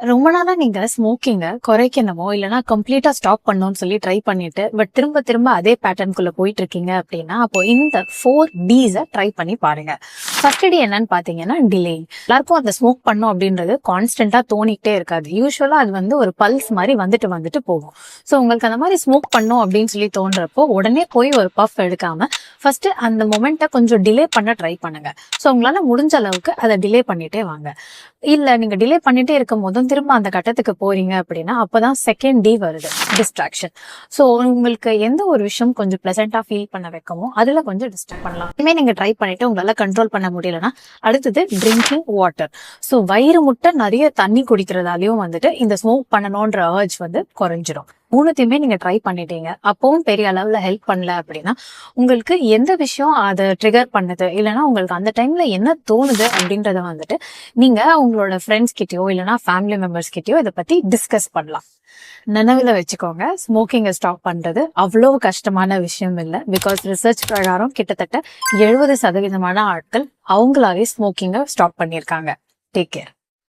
ரொம்ப நாளா நீங்க ஸ்மோக்கிங்க குறைக்கணுமோ இல்லைன்னா கம்ப்ளீட்டா ஸ்டாப் பண்ணணும்னு சொல்லி ட்ரை பண்ணிட்டு பட் திரும்ப திரும்ப அதே பேட்டர்னுக்குள்ள போயிட்டு இருக்கீங்க அப்படின்னா அப்போ இந்த 4 Ds ட்ரை பண்ணி பாருங்க. ஃபர்ஸ்ட் டி என்னன்னு பாத்தீங்கன்னா டிலே. எல்லாருக்கும் அந்த ஸ்மோக் பண்ணும் அப்படின்றது கான்ஸ்டன்டா தோணிக்கிட்டே இருக்காது. யூஸ்வலா அது வந்து ஒரு பல்ஸ் மாதிரி வந்துட்டு வந்துட்டு போகும். ஸோ உங்களுக்கு அந்த மாதிரி ஸ்மோக் பண்ணும் அப்படின்னு சொல்லி தோன்றப்போ உடனே போய் ஒரு பஃப் எடுக்காம ஃபர்ஸ்ட் அந்த மொமெண்ட்டை கொஞ்சம் டிலே பண்ண ட்ரை பண்ணுங்க. ஸோ உங்களால முடிஞ்ச அளவுக்கு அதை டிலே பண்ணிட்டே வாங்க. இல்ல நீங்க டிலே பண்ணிட்டே இருக்கும் போதும் திரும்ப அந்த கட்டத்துக்கு போறீங்க அப்படின்னா அப்பதான் செகண்ட் டி வருது, டிஸ்ட்ராக்ஷன். ஸோ உங்களுக்கு எந்த ஒரு விஷயம் கொஞ்சம் பிளசண்டா ஃபீல் பண்ண வைக்கமோ அதுல கொஞ்சம் டிஸ்டர்ப் பண்ணலாம். இனிமே நீங்க ட்ரை பண்ணிட்டு உங்களால கண்ட்ரோல் பண்ண முடியலன்னா அடுத்தது ட்ரிங்கிங் வாட்டர். ஸோ வயிறு முட்டை நிறைய தண்ணி குடிக்கிறதாலையும் வந்துட்டு இந்த ஸ்மோக் பண்ணணும்ன்ற அர்ஜ் வந்து குறைஞ்சிரும். மூணுத்தையுமே நீங்க ட்ரை பண்ணிட்டீங்க, அப்பவும் பெரிய அளவுல ஹெல்ப் பண்ணல அப்படின்னா உங்களுக்கு எந்த விஷயம் அதை ட்ரிகர் பண்ணுது இல்லைன்னா உங்களுக்கு அந்த டைம்ல என்ன தோணுது அப்படின்றத வந்துட்டு நீங்க உங்களோட ஃப்ரெண்ட்ஸ் கிட்டயோ இல்லைன்னா ஃபேமிலி மெம்பர்ஸ் கிட்டயோ இதை பத்தி டிஸ்கஸ் பண்ணலாம். நினைவுல வச்சுக்கோங்க, ஸ்மோக்கிங்கை ஸ்டாப் பண்றது அவ்வளோ கஷ்டமான விஷயம் இல்லை. பிகாஸ் ரிசர்ச் பிரகாரம் கிட்டத்தட்ட 70% ஆட்கள் அவங்களாவே ஸ்மோக்கிங்கை ஸ்டாப் பண்ணியிருக்காங்க. Take care.